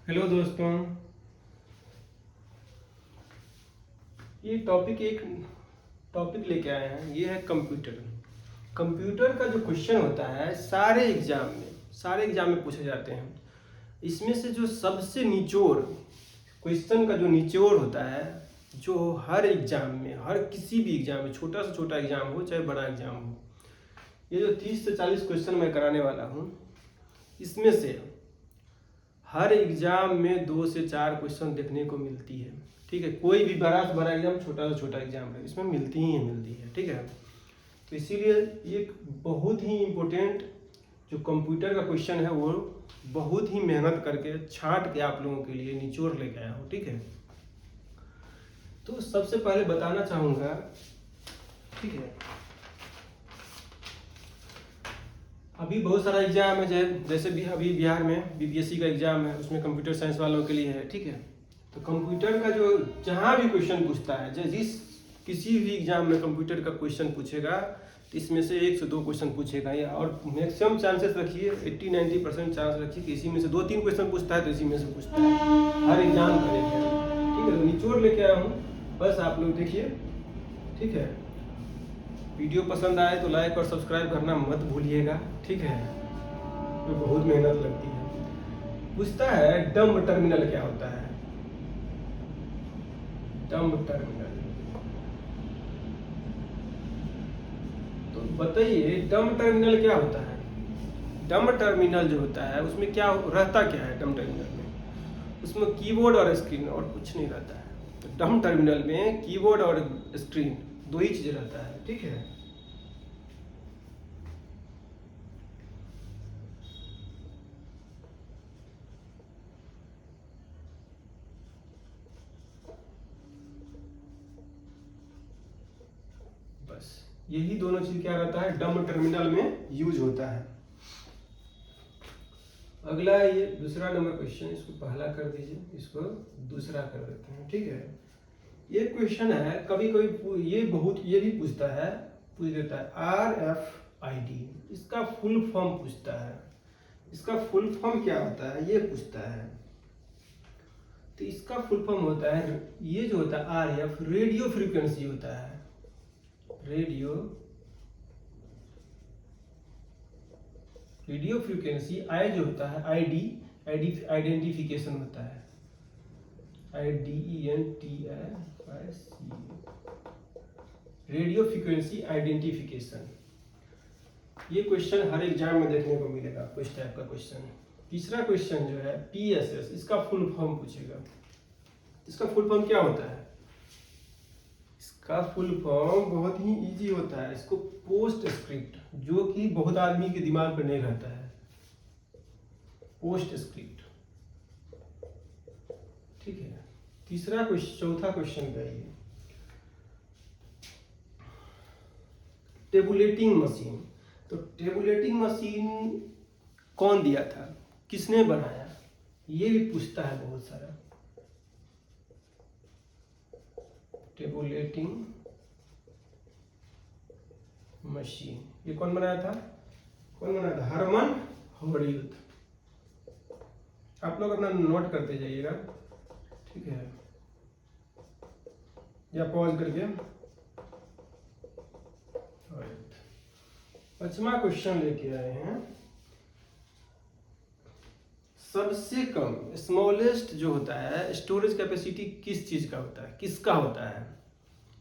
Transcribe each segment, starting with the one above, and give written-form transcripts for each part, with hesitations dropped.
Hello दोस्तों, एक topic लेके आए हैं। ये है कंप्यूटर। कंप्यूटर का जो क्वेश्चन होता है सारे एग्जाम में पूछे जाते हैं। इसमें से जो सबसे निचोड़ क्वेश्चन का जो निचोड़ होता है, जो हर एग्जाम में, हर किसी भी एग्जाम में, छोटा से छोटा एग्जाम हो चाहे बड़ा एग्जाम हो, ये जो 30 से 40 क्वेश्चन मैं कराने वाला हूँ, इसमें से हर एग्जाम में 2 से 4 क्वेश्चन देखने को मिलती है। ठीक है, कोई भी बड़ा से बड़ा एग्जाम, छोटा से छोटा एग्जाम है, इसमें मिलती है। ठीक है, तो इसीलिए एक बहुत ही इम्पोर्टेंट जो कंप्यूटर का क्वेश्चन है वो बहुत ही मेहनत करके छांट के आप लोगों के लिए निचोड़ लेके आया हूँ। ठीक है, तो सबसे पहले बताना चाहूँगा, ठीक है, अभी बहुत सारा एग्जाम है, जैसे भी अभी बिहार में बीपीएससी का एग्जाम है, उसमें कंप्यूटर साइंस वालों के लिए है। ठीक है, तो कंप्यूटर का जो जहाँ भी क्वेश्चन पूछता है, जिस किसी भी एग्जाम में कंप्यूटर का क्वेश्चन पूछेगा, तो इसमें से 1 से 2 क्वेश्चन पूछेगा, या और मैक्सिमम चांसेस रखिए 80-90% चांस रखिए कि इसी में से 2-3 क्वेश्चन पूछता है, तो इसी में से पूछता है हर एग्जाम का लेके आया हूँ। ठीक है, तो निचोड़ लेके आया हूँ, बस आप लोग देखिए। ठीक है, वीडियो पसंद आए तो लाइक और सब्सक्राइब करना मत भूलिएगा। ठीक है, तो बहुत मेहनत लगती है। पूछता है डम्ब टर्मिनल क्या होता है। डम्ब टर्मिनल, तो बताइए डम्ब टर्मिनल क्या होता है। डम्ब टर्मिनल जो होता है उसमें क्या रहता, क्या है डम्ब टर्मिनल में? उसमें कीबोर्ड और स्क्रीन, और कुछ नहीं रहता है। तो डम्ब टर्मिनल में कीबोर्ड और स्क्रीन 2 ही चीज रहता है। ठीक है, बस यही दोनों चीज क्या रहता है, डम्ब टर्मिनल में यूज होता है। अगला ये दूसरा नंबर क्वेश्चन, इसको पहला कर दीजिए, इसको दूसरा कर देते हैं। ठीक है, ये क्वेश्चन है, कभी कभी ये भी पूछ देता है RFID, इसका फुल फॉर्म पूछता है। इसका फुल फॉर्म क्या होता है ये पूछता है। तो इसका फुल फॉर्म होता है, ये जो होता है RF, रेडियो फ्रीक्वेंसी होता है। Radio frequency. आई जो होता है आइडेंटिफिकेशन होता है, IDENTIFIC, रेडियो फ्रीक्वेंसी आइडेंटिफिकेशन। ये क्वेश्चन हर एग्जाम में देखने को मिलेगा, कुछ टाइप का क्वेश्चन। तीसरा क्वेश्चन जो है PSS, इसका फुल फॉर्म पूछेगा। इसका फुल फॉर्म क्या होता है? इसका फुल फॉर्म बहुत ही इजी होता है। इसको पोस्ट स्क्रिप्ट, जो कि बहुत आदमी के दिमाग पर नहीं रहता है, पोस्ट स्क्रिप्ट। ठीक है, चौथा क्वेश्चन का ये टेबुलेटिंग मशीन। तो टेबुलेटिंग मशीन कौन दिया था, किसने बनाया, ये भी पूछता है बहुत सारा। टेबुलेटिंग मशीन ये कौन बनाया था? हरमन होरील्थ। आप लोग अपना नोट करते जाइएगा। ठीक है, या पॉज करके। पांचवा क्वेश्चन लेके आए हैं, सबसे कम स्मॉलेस्ट जो होता है स्टोरेज कैपेसिटी किस चीज का होता है, किसका होता है?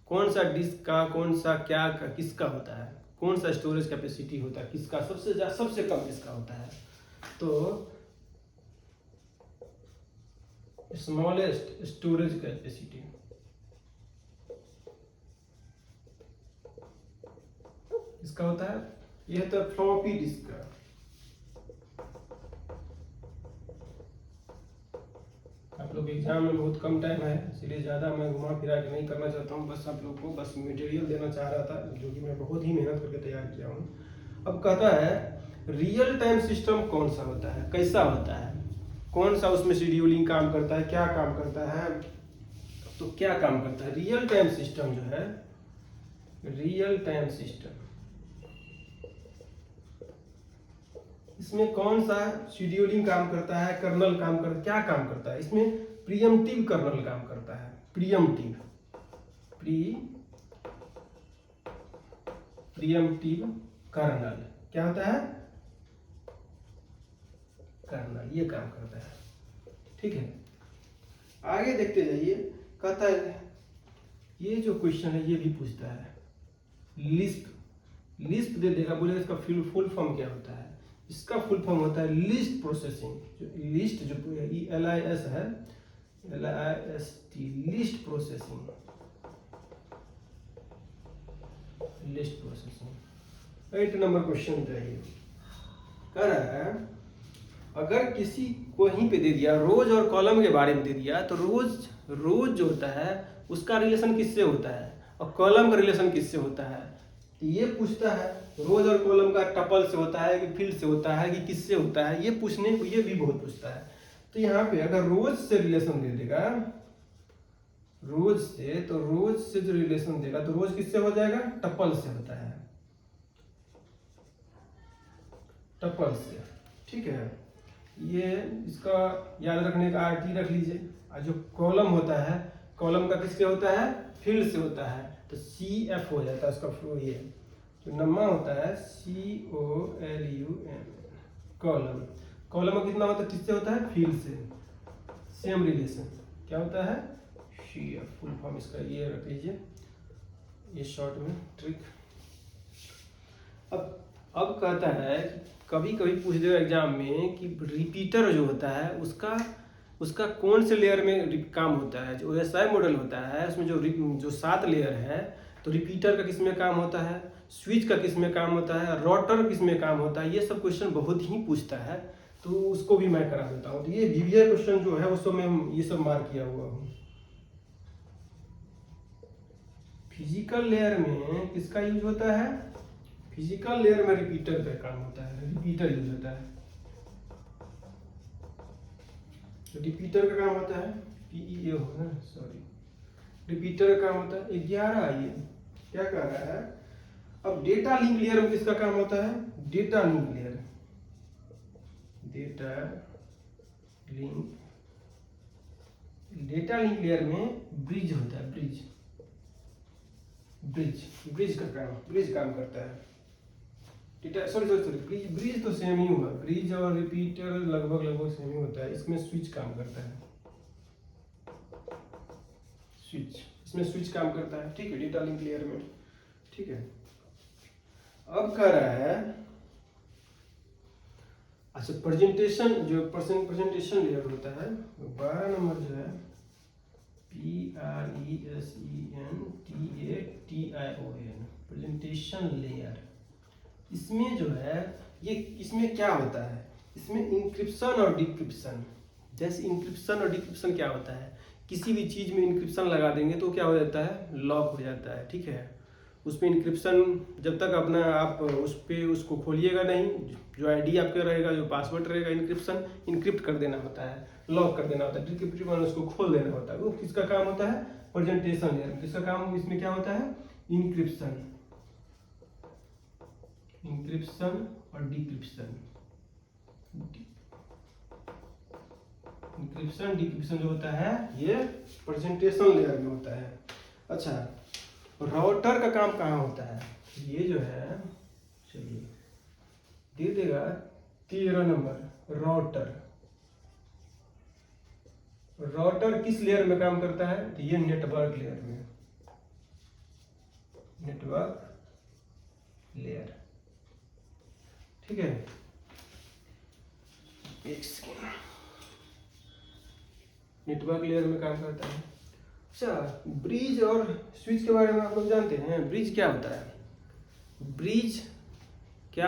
कौन सा डिस्क का, कौन सा क्या का, किसका होता है? कौन सा स्टोरेज कैपेसिटी होता है, किसका सबसे कम किसका होता है? तो स्मॉलेस्ट स्टोरेज कैपेसिटी इसका होता है, यह तो फ्लॉपी डिस्क का। आप लोग एग्जाम में बहुत कम टाइम है, इसलिए ज़्यादा मैं घुमा फिरा के नहीं करना चाहता हूँ। बस आप लोग को बस मटेरियल देना चाह रहा था, जो कि मैं बहुत ही मेहनत करके तैयार किया हूँ। अब कहता है रियल टाइम सिस्टम कौन सा होता है, कैसा होता है, कौन सा उसमें शेड्यूलिंग काम करता है, क्या काम करता है? तो क्या काम करता है रियल टाइम सिस्टम जो है, रियल टाइम सिस्टम इसमें कौन सा शेड्यूलिंग काम करता है, कर्नल काम करता, क्या काम करता है? इसमें प्रीएम्प्टिव कर्नल काम करता है। प्रीएम्प्टिव कर्नल क्या होता है? कर्नल, ये काम करता है। ठीक है, आगे देखते जाइए। कहता है ये जो क्वेश्चन है ये भी पूछता है लिस्प दे देगा, बोलेगा इसका फुल फॉर्म क्या होता है? इसका फुल फॉर्म होता है लिस्ट प्रोसेसिंग। जो लिस्ट जो LIS है, LIST, list processing. List processing 8 number question चाहिए। कह रहा है अगर किसी को वहीं पे दे दिया रोज और कॉलम के बारे में दे दिया, तो रोज जो होता है उसका रिलेशन किससे होता है और कॉलम का रिलेशन किससे होता है? तो ये पूछता है रोज और कॉलम का टपल से होता है कि फील्ड से होता है कि किससे होता है, ये पूछने को ये भी बहुत पूछता है। तो यहाँ पे अगर रोज से रिलेशन दे देगा, रोज से, तो रोज से जो रिलेशन देगा तो रोज किससे हो जाएगा? टपल से होता है, टपल से। ठीक है, ये इसका याद रखने का RT रख लीजिए। और जो कॉलम होता है, कॉलम का किससे होता है? फील्ड से होता है, तो CF हो जाता है उसका फ्लो। ये जो नम्मा होता है COLUM, कॉलम। कॉलम का कितना होता है? किससे होता है? फील्ड से। सेम रिलेशन क्या होता है? CF। फुल फॉर्म इसका ये रख लीजिए, ये शॉर्ट में ट्रिक। अब कहता है कभी कभी पूछ देगा एग्जाम में कि रिपीटर जो होता है उसका कौन से लेयर में काम होता है? जो OSI मॉडल होता है उसमें जो 7 लेयर है, तो रिपीटर का किस में काम होता है, स्विच का किस में काम होता है, रोटर किस में काम होता है, ये सब क्वेश्चन बहुत ही पूछता है। तो उसको भी मैं करा देता हूँ। तो ये VBA क्वेश्चन जो है उसको मैं ये सब मार्क किया हुआ हूँ। फिजिकल लेयर में किसका यूज होता है? फिजिकल लेयर में रिपीटर का काम होता है, रिपीटर यूज होता है। रिपीटर का काम होता है PEA हो ना, सॉरी, रिपीटर का काम होता है 11। ये क्या कह रहा है? अब डेटा लिंक लेयर में किसका काम होता है? Data link layer, data link layer में ब्रिज होता है, ब्रिज काम करता है। ब्रिज तो सेम ही हुआ, ब्रिज और रिपीटर लगभग सेम ही होता है। इसमें स्विच काम करता है, इसमें स्विच काम करता है। ठीक है, डेटा लिंक लेयर में। ठीक है, अब कह रहा है अच्छा प्रेजेंटेशन लेयर होता है 12 नंबर जो है PRESENTATION, प्रेजेंटेशन लेयर। इसमें जो है इसमें क्या होता है? इसमें इंक्रिप्शन और डिक्रिप्शन। जैसे इंक्रिप्शन और डिक्रिप्शन क्या होता है? किसी भी चीज में इंक्रिप्शन लगा देंगे तो क्या हो जाता है? लॉक हो जाता है। ठीक है, उसमें इंक्रिप्शन जब तक अपना आप उसको खोलिएगा नहीं, जो ID आपका रहेगा, जो पासवर्ड रहेगा, इंक्रिप्ट कर देना होता है, लॉक कर देना होता है। डिक्रिप्शन उसको खोल देना होता है। वो किसका काम होता है? Presentation layer. किसका काम इसमें क्या होता है? इंक्रिप्शन और डिक्रिप्शन। डिक्रिप्शन जो होता है ये प्रेजेंटेशन लेयर में होता है। अच्छा, राउटर का काम कहाँ होता है? ये जो है, चलिए दे देगा 13 नंबर। राउटर किस लेयर में काम करता है? तो ये नेटवर्क लेयर में, लेयर। ठीक है, एक सेकेंड, नेटवर्क लेयर में काम करता है। अच्छा, ब्रिज और स्विच के बारे में आप लोग जानते हैं? ब्रिज क्या होता है? ब्रिज क्या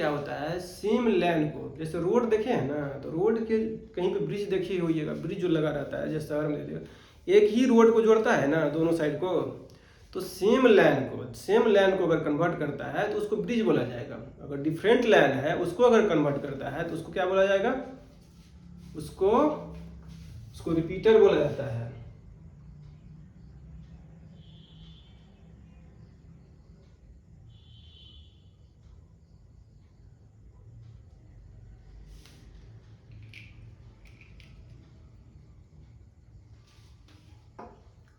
होता है? सेम लैंड को, जैसे रोड देखे हैं ना, तो रोड के कहीं पे ब्रिज देखिए होइएगा, ब्रिज जो लगा रहता है, जैसे शहर में देखिएगा, एक ही रोड को जोड़ता है ना दोनों साइड को। तो सेम लैंड को अगर कन्वर्ट करता है तो उसको ब्रिज बोला जाएगा। अगर डिफरेंट लैंड है उसको अगर कन्वर्ट करता है तो उसको क्या बोला जाएगा? उसको रिपीटर बोला जाता है।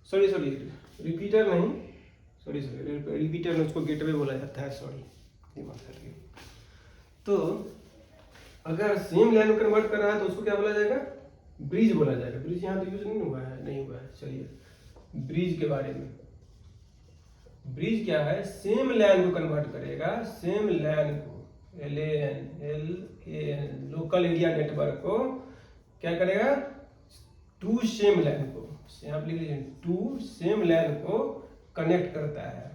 सॉरी सॉरी, रिपीटर नहीं, सॉरी सॉरी, रिपीटर में उसको गेटवे बोला जाता है, सॉरी दिमाग हट गया। तो अगर सेम लाइन को कन्वर्ट कर रहा है तो उसको क्या बोला जाएगा, ब्रिज बोला जाएगा। ब्रिज यहाँ तो यूज नहीं हुआ है, नहीं हुआ है। चलिए ब्रिज के बारे में, ब्रिज क्या है, सेम लाइन को कन्वर्ट करेगा, सेम लाइन को LAN लोकल एरिया नेटवर्क को क्या करेगा, टू सेम लाइन को, यहाँ लिख लीजिए, टू सेम लाइन को कनेक्ट करता है,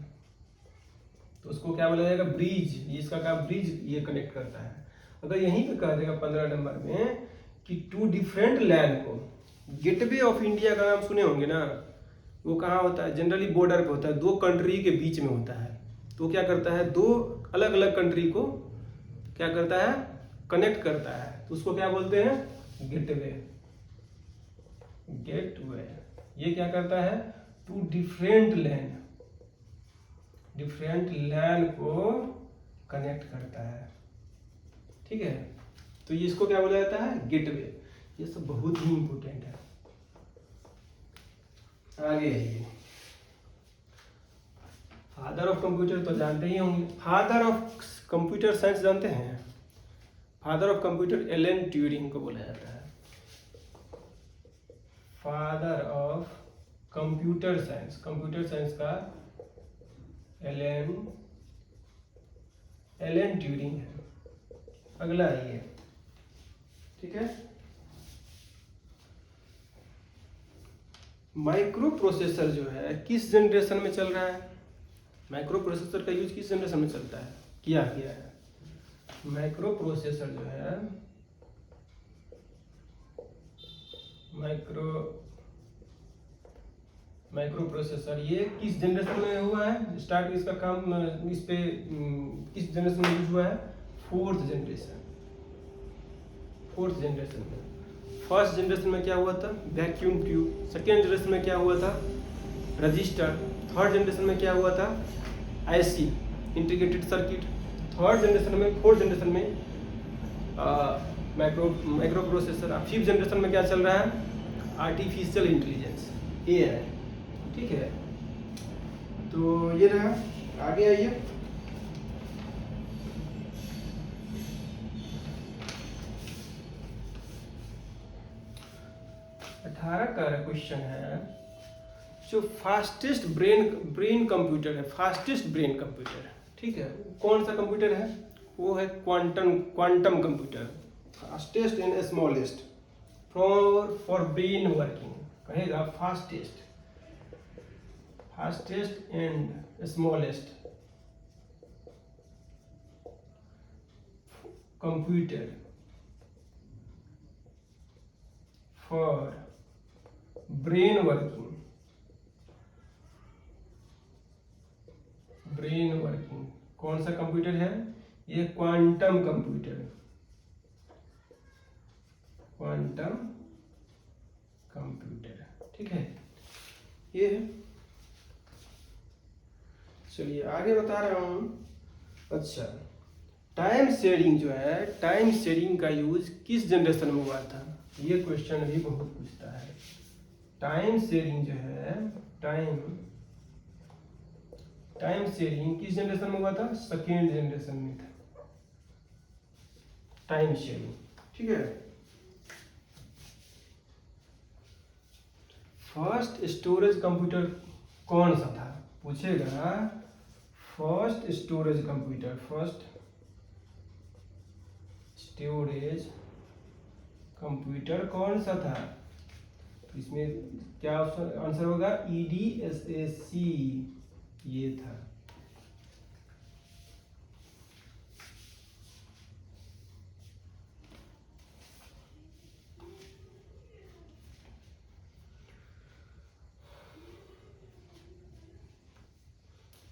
तो उसको क्या बोला जाएगा, ब्रिज। ये इसका काम ब्रिज, ये कनेक्ट करता है। अगर यहीं पे कह देगा 15 नंबर में कि टू डिफरेंट लाइन को, गेटवे ऑफ इंडिया का नाम सुने होंगे ना, वो कहाँ होता है, जनरली बॉर्डर पे होता है, दो कंट्री के बीच में होता है। तो क्या करता है, दो अलग अलग कंट्री को क्या करता है, कनेक्ट करता है, तो उसको क्या बोलते हैं, गेटवे। गेटवे ये क्या करता है, टू डिफरेंट लैन को कनेक्ट करता है, ठीक है। तो ये इसको क्या बोला जाता है, गेटवे। ये सब बहुत ही इंपॉर्टेंट है। आगे आइए, फादर ऑफ कंप्यूटर तो जानते ही होंगे। फादर ऑफ कंप्यूटर साइंस जानते हैं, father of computer Alan Turing को बोला जाता है। Father of computer science, computer science का एलन ट्यूरिंग है। अगला आइए, ठीक है। माइक्रो प्रोसेसर जो है किस जनरेशन में चल रहा है, माइक्रो प्रोसेसर का यूज किस जनरेशन में चलता है, किया है। माइक्रो प्रोसेसर जो है, माइक्रो प्रोसेसर ये किस जनरेशन में हुआ है, स्टार्ट इसका काम इस पे किस जनरेशन में यूज हुआ है, फोर्थ जनरेशन में। फर्स्ट जनरेशन में क्या हुआ था, वैक्यूम ट्यूब। सेकेंड जनरेशन में क्या हुआ था, रजिस्टर। थर्ड जनरेशन में क्या हुआ था, IC integrated circuit. Third generation में, फोर्थ जनरेशन में माइक्रो प्रोसेसर। फिफ्थ जनरेशन में क्या चल रहा है, आर्टिफिशियल इंटेलिजेंस, AI, ठीक है। तो ये रहा, आगे आइए। अठारह का क्वेश्चन है, जो फास्टेस्ट ब्रेन कंप्यूटर है, फास्टेस्ट ब्रेन कंप्यूटर, ठीक है, कौन सा कंप्यूटर है, वो है quantum computer. Fastest and smallest for brain working, कहेगा fastest and smallest computer for brain working, कौन सा कंप्यूटर है, ये क्वांटम कंप्यूटर ठीक है, ये है। चलिए आगे बता रहा हूं। अच्छा, टाइम शेयरिंग जो है, टाइम शेयरिंग का यूज किस जनरेशन में हुआ था, ये क्वेश्चन भी बहुत पूछता है। टाइम शेयरिंग जो है, टाइम शेयरिंग किस जनरेशन में हुआ था, सेकेंड जनरेशन में था टाइम शेयरिंग, ठीक है। फर्स्ट स्टोरेज कंप्यूटर कौन सा था, पूछेगा। फर्स्ट स्टोरेज कंप्यूटर कौन सा था, तो इसमें क्या आंसर होगा, EDSAC, ये था।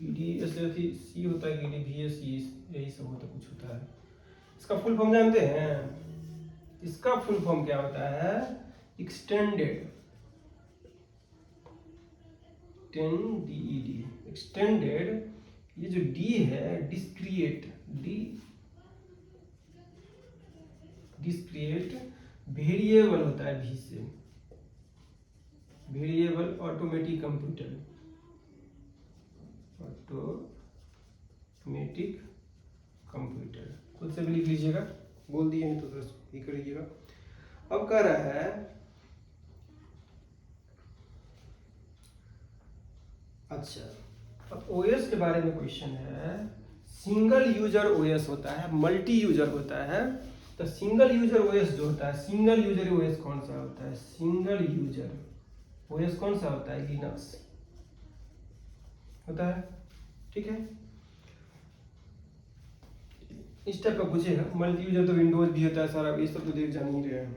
EDSAC होता है कि EDVAC, यही सब होता, कुछ होता है। इसका फुल फॉर्म जानते हैं, इसका फुल फॉर्म क्या होता है, एक्सटेंडेड, एक्सटेंडेड, ये जो D है, डिस्क्रिएट वेरिएबल होता है, V से variable automatic computer, automatic computer, खुद से भी लिख लीजिएगा, बोल दिए हैं तो बस ये करिएगा। अब कह रहा है अच्छा, अब ओएस के बारे में क्वेश्चन है। सिंगल यूजर ओएस होता है, मल्टी यूजर होता है। तो सिंगल यूजर ओएस जो होता है, सिंगल यूजर ओएस कौन सा होता है? सिंगल यूजर ओएस कौन सा होता है? लिनक्स होता है, ठीक है। इस टाइप का पूछेगा। मल्टी यूजर तो विंडोज भी होता है, सारा ये सब तो देख जान ही रहे हैं।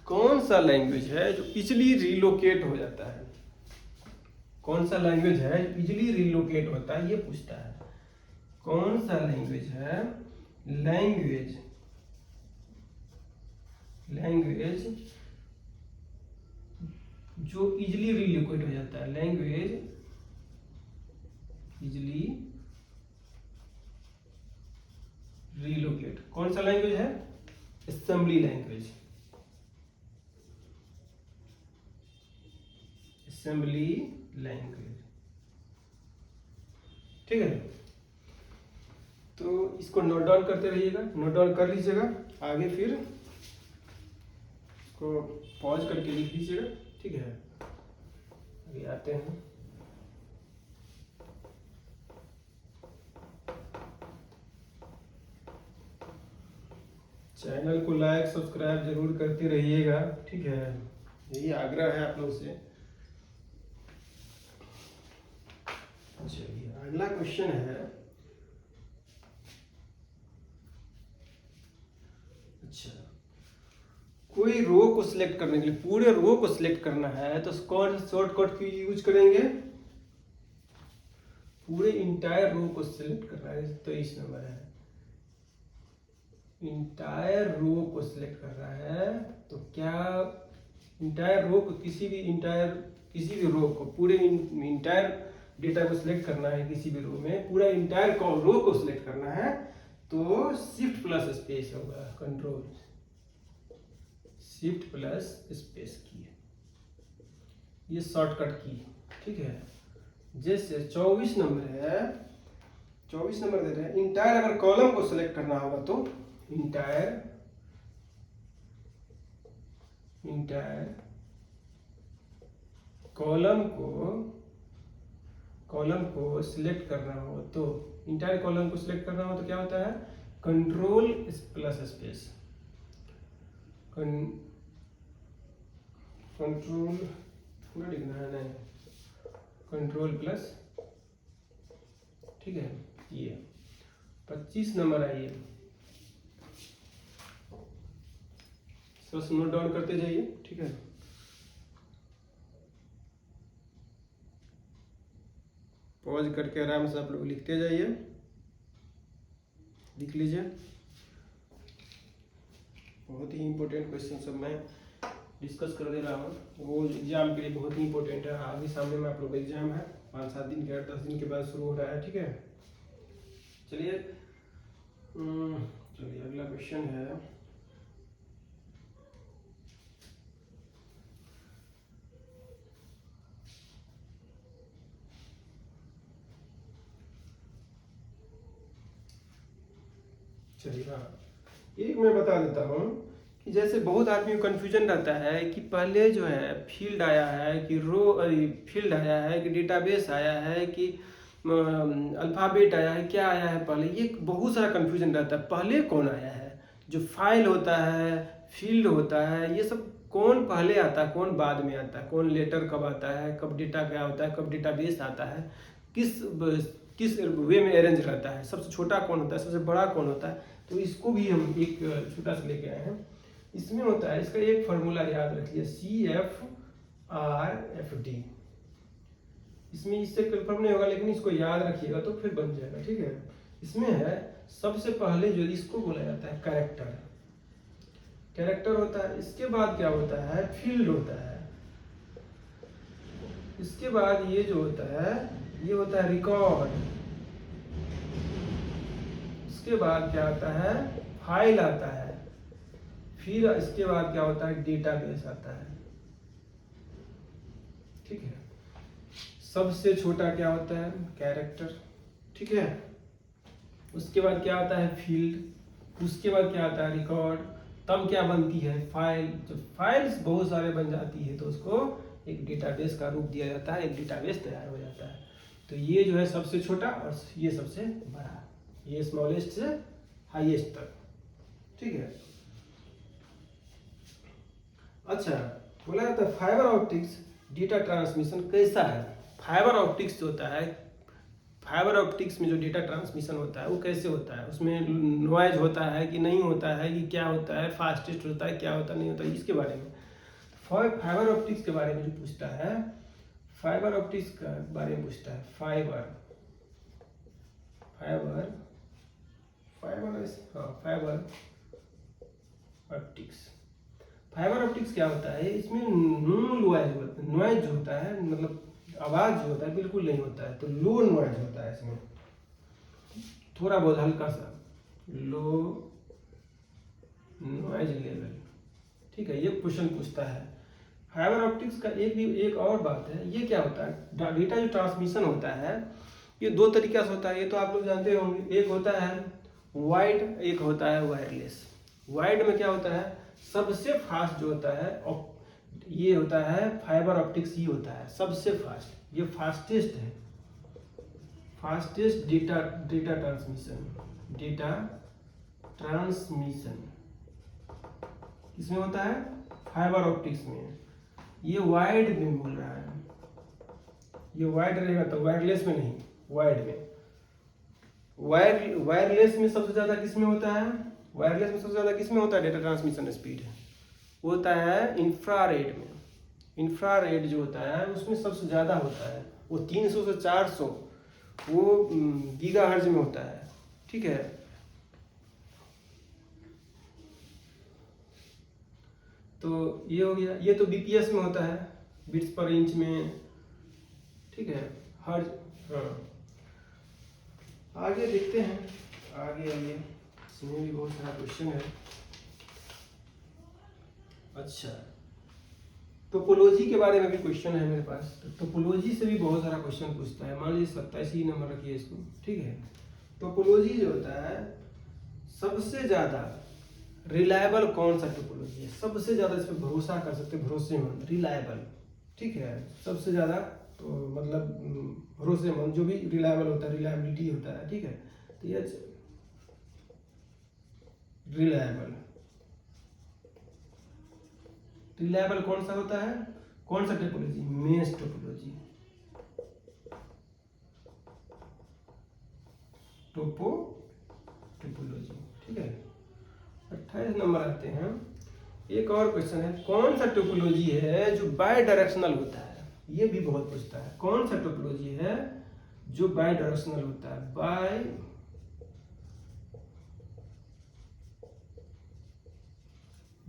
कौन सा लैंग्वेज है जो इजिली रिलोकेट हो जाता है? कौन सा लैंग्वेज है जो इजिली रिलोकेट होता है, ये पूछता है। कौन सा लैंग्वेज है, लैंग्वेज जो इजिली रिलोकेट हो जाता है? लैंग्वेज इजिली रिलोकेट, कौन सा लैंग्वेज है? असेंबली लैंग्वेज, असेंबली लैंग्वेज, ठीक है। तो इसको नोट डाउन करते रहिएगा, नोट डाउन कर लीजिएगा, आगे फिर इसको पॉज करके लिख लीजिएगा, ठीक है। अभी आते हैं। चैनल को लाइक सब्सक्राइब जरूर करते रहिएगा, ठीक है, यही आग्रह है आप लोग से। चलिए अगला क्वेश्चन है। अच्छा, कोई रो को सिलेक्ट करने के लिए, पूरे रो को सिलेक्ट करना है तो कौन शॉर्टकट की यूज करेंगे? पूरे इंटायर रो को सिलेक्ट करना है, 23 नंबर है। इंटायर रो को सिलेक्ट कर रहा है तो क्या इंटायर रो को, किसी भी रो को, पूरे इंटायर डेटा को सिलेक्ट करना है, किसी भी रो में पूरा इंटायर रो को सिलेक्ट करना है तो शिफ्ट प्लस स्पेस होगा, कंट्रोल शिफ्ट प्लस स्पेस की, ये शॉर्टकट की, ठीक है। जैसे 24 नंबर है, 24 नंबर दे रहे हैं, इंटायर अगर कॉलम को सिलेक्ट करना होगा तो इंटायर कॉलम को सिलेक्ट करना हो तो, इंटायर कॉलम को सिलेक्ट करना हो तो क्या होता है? कंट्रोल प्लस स्पेस, कंट्रोल पूरा लिखना है, नहीं, कंट्रोल प्लस, ठीक है। ये 25 नंबर आइए, बस नोट डाउन करते जाइए, ठीक है। पॉज करके आराम से आप लोग लिखते जाइए, लिख लीजिए। बहुत ही इंपॉर्टेंट क्वेश्चन सब मैं डिस्कस कर दे रहा हूँ, वो एग्जाम के लिए बहुत ही इंपॉर्टेंट है। आगे सामने में आप लोग एग्जाम है, 5-7 दिन के, 10 दिन के बाद शुरू हो रहा है, ठीक है। चलिए अगला क्वेश्चन है। चलिए हाँ, एक मैं बता देता हूँ कि जैसे बहुत आदमी को कन्फ्यूजन रहता है कि पहले जो है फील्ड आया है कि फील्ड आया है कि डेटाबेस आया है कि अल्फ़ाबेट आया है, क्या आया है पहले, ये बहुत सारा कन्फ्यूजन रहता है। पहले कौन आया है? जो फाइल होता है, फील्ड होता है, ये सब कौन पहले आता है, कौन बाद में आता है, कौन लेटर कब आता है, कब डेटा क्या होता है, कब डेटाबेस आता है, किस वे में अरेंज रहता है, सबसे छोटा कौन होता है, सबसे बड़ा कौन होता है। तो इसको भी हम एक छोटा सा लेके आए हैं। इसमें होता है, इसका एक फार्मूला याद रखिए, CFRFD। इसमें इससे कंफर्म नहीं होगा लेकिन इसको याद रखिएगा तो फिर बन जाएगा, ठीक है। इसमें है सबसे पहले जो इसको बोला जाता है कैरेक्टर होता है। इसके बाद क्या होता है? फील्ड होता है। इसके बाद ये जो होता है ये होता है रिकॉर्ड। इसके बाद क्या आता है? फाइल आता है। फिर इसके बाद क्या होता है, डेटाबेस आता है। ठीक है, सबसे छोटा क्या होता है, कैरेक्टर। ठीक है, उसके बाद क्या आता है, फील्ड। उसके बाद क्या आता है, रिकॉर्ड। तब क्या बनती है, फाइल। जब फाइल्स बहुत सारे बन जाती है तो उसको एक डेटाबेस का रूप दिया जाता है, एक डेटाबेस तैयार हो जाता है। तो ये जो है सबसे छोटा और ये सबसे बड़ा, ये स्मॉलेस्ट से हाईएस्ट तक। ठीक है, अच्छा, बोला जाता है फाइबर ऑप्टिक्स डेटा ट्रांसमिशन कैसा है। फाइबर ऑप्टिक्स जो होता है, फाइबर ऑप्टिक्स में जो डेटा ट्रांसमिशन होता है वो कैसे होता है, उसमें नॉइज होता है कि नहीं होता है, कि क्या होता है, फास्टेस्ट होता है, क्या होता नहीं होता है, इसके बारे में। फाइबर ऑप्टिक्स के बारे में जो पूछता है, फाइबर ऑप्टिक्स के बारे में पूछता है, फाइबर फाइबर फाइबर हाँ, फाइबर ऑप्टिक्स। फाइबर ऑप्टिक्स क्या होता है, इसमें नॉइज जो होता है, मतलब आवाज जो होता है बिल्कुल नहीं होता है, तो लो नॉइज होता है इसमें, थोड़ा बहुत हल्का सा लो नॉइज लेवल। ठीक है, ये क्वेश्चन पूछता है। फाइबर ऑप्टिक्स का एक और बात है, ये क्या होता है, डेटा जो ट्रांसमिशन होता है ये दो तरीका से होता है, ये तो आप लोग जानते होंगे। एक होता है वाइड, एक होता है वायरलेस। वाइड में क्या होता है, सबसे फास्ट जो होता है ये होता है फाइबर ऑप्टिक्स, ही होता है सबसे फास्ट, ये फास्टेस्ट है, फास्टेस्ट डेटा ट्रांसमिशन किसमें होता है, फाइबर ऑप्टिक्स में। ये वाइड में बोल रहा है, ये वाइड रहेगा तो वायरलेस में नहीं, वाइड में। वायरलेस में सबसे ज्यादा किसमें होता है, वायरलेस में सबसे ज्यादा किसमें होता है डेटा ट्रांसमिशन स्पीड, वो होता है इंफ्रारेड में। इंफ्रारेड जो होता है उसमें सबसे ज्यादा होता है, वो 300 से 400 वो गीगाहर्ट्ज में होता है। ठीक है, तो ये हो गया, ये तो बीपीएस में होता है, बिट्स पर इंच में। ठीक है, हर हाँ, आगे देखते हैं, आगे इसमें भी बहुत सारा क्वेश्चन है। अच्छा, टोपोलॉजी के बारे में भी क्वेश्चन है मेरे पास, तो टोपोलॉजी से भी बहुत सारा क्वेश्चन पूछता है। मान लीजिए 27 ही नंबर रखिए इसको। ठीक है, टोपोलॉजी जो होता है सबसे ज्यादा रिलायबल कौन सा टोपोलॉजी है, सबसे ज्यादा इस पर भरोसा कर सकते, भरोसेमंद, रिलायबल। ठीक है, सबसे ज्यादा तो मतलब भरोसेमंद, जो भी रिलायबल होता है, रिलायबिलिटी होता है। ठीक है, तो ये रिलायबल कौन सा होता है, कौन सा टोपोलॉजी, मेश टोपोलॉजी, टोपोलॉजी। ठीक है, 28 नंबर आते हैं। एक और क्वेश्चन है, कौन सा टोपोलॉजी है जो बाय डायरेक्शनल होता है, ये भी बहुत पूछता है। कौन सा टोपोलॉजी है जो बाय डायरेक्शनल होता है, बाय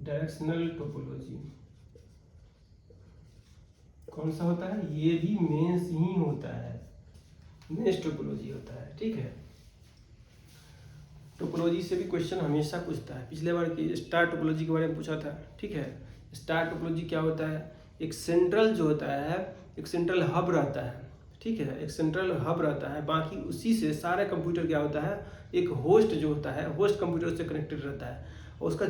डायरेक्शनल टोपोलॉजी कौन सा होता है, ये भी मेश ही होता है, मेश टोपोलॉजी होता है। ठीक है, टोपोलॉजी से भी क्वेश्चन हमेशा पूछता है, पिछले बार की स्टार टोपोलॉजी के बारे में पूछा था। ठीक है, स्टार टोपोलॉजी क्या होता है, एक सेंट्रल जो होता है, एक सेंट्रल हब रहता है। ठीक है, एक सेंट्रल हब रहता है, बाकी उसी से सारे कंप्यूटर क्या होता है, एक होस्ट जो होता है, होस्ट कंप्यूटर से कनेक्टेड रहता है, और उसका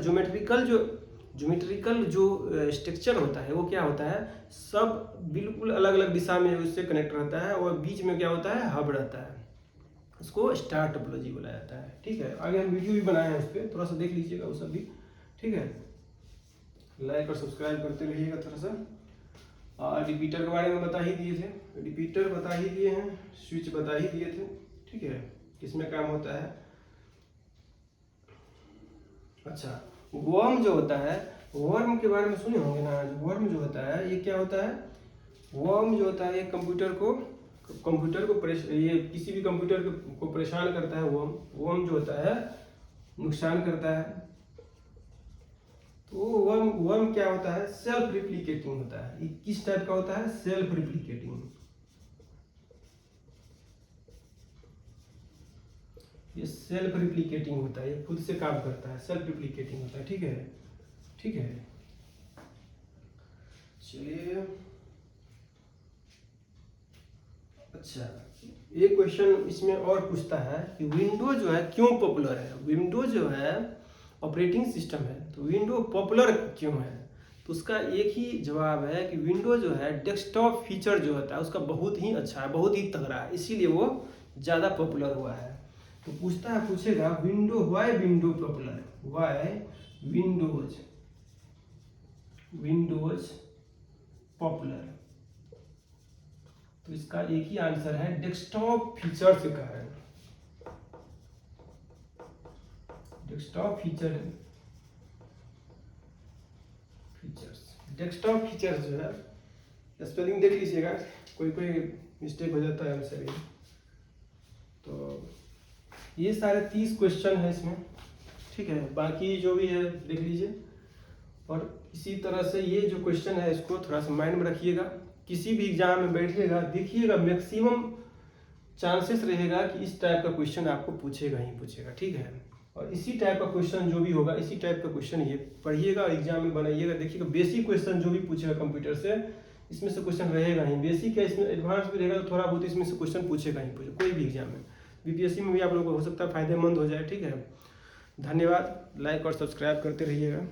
ज्योमेट्रिकल जो स्ट्रक्चर होता है वो क्या होता है, सब बिल्कुल अलग अलग दिशा में उससे कनेक्ट रहता है, और बीच में क्या होता है, हब रहता है, उसको स्टार टोपोलॉजी बोला जाता है। ठीक है, आगे हम वीडियो भी बनाए हैं उस पर, थोड़ा सा देख लीजिएगा वो सब भी। ठीक है, लाइक और सब्सक्राइब करते रहिएगा थोड़ा सा। और रिपीटर के बारे में बता ही दिए थे, रिपीटर बता ही दिए हैं, स्विच बता ही दिए थे। ठीक है, किसमें काम होता है। अच्छा, वर्म जो होता है, वर्म के बारे में सुने होंगे ना। वर्म जो होता है ये क्या होता है, वर्म जो होता है ये कंप्यूटर को ये किसी भी कंप्यूटर को परेशान करता है। वर्म जो होता है नुकसान करता है। तो वर्म क्या होता है, सेल्फ रिप्लिकेटिंग होता है। ये किस टाइप का होता है, सेल्फ रिप्लिकेटिंग, ये सेल्फ रिप्लिकेटिंग होता है, ये खुद से काम करता है, सेल्फ रिप्लिकेटिंग होता है। ठीक है, ठीक है। चलिए, अच्छा एक क्वेश्चन इसमें और पूछता है कि विंडो जो है क्यों पॉपुलर है। विंडो जो है ऑपरेटिंग सिस्टम है, तो विंडो पॉपुलर क्यों है। तो उसका एक ही जवाब है कि विंडो जो है डेस्कटॉप फीचर जो होता है उसका बहुत ही अच्छा है, बहुत ही तगड़ा है, इसीलिए वो ज़्यादा पॉपुलर हुआ है। तो पूछेगा window, why window popular, why Windows popular. तो इसका एक ही आंसर है, डेस्कटॉप फीचर्स के कारण। डेस्कटॉप फीचर्स डेस्कटॉप फीचर्स जो है, स्पेलिंग देख लीजिएगा, कोई मिस्टेक हो जाता है हमसे भी। तो ये सारे 30 क्वेश्चन है इसमें, ठीक है। बाकी जो भी है देख लीजिए, और इसी तरह से ये जो क्वेश्चन है इसको थोड़ा सा माइंड में रखिएगा। किसी भी एग्जाम में बैठिएगा, देखिएगा मैक्सिमम चांसेस रहेगा कि इस टाइप का क्वेश्चन आपको पूछेगा ही पूछेगा, ठीक है। और इसी टाइप का क्वेश्चन जो भी होगा, इसी टाइप का क्वेश्चन ये पढ़िएगा और एग्जाम में बनाइएगा। देखिएगा बेसिक क्वेश्चन जो भी पूछेगा कंप्यूटर से, इसमें से क्वेश्चन रहेगा ही। बेसिक है, इसमें एडवांस भी रहेगा, तो थोड़ा बहुत इसमें से क्वेश्चन पूछेगा ही पूछेगा कोई भी एग्जाम में। बीपीएससी में भी आप लोगों को हो सकता है फायदेमंद हो जाए, ठीक है। धन्यवाद, लाइक और सब्सक्राइब करते रहिएगा।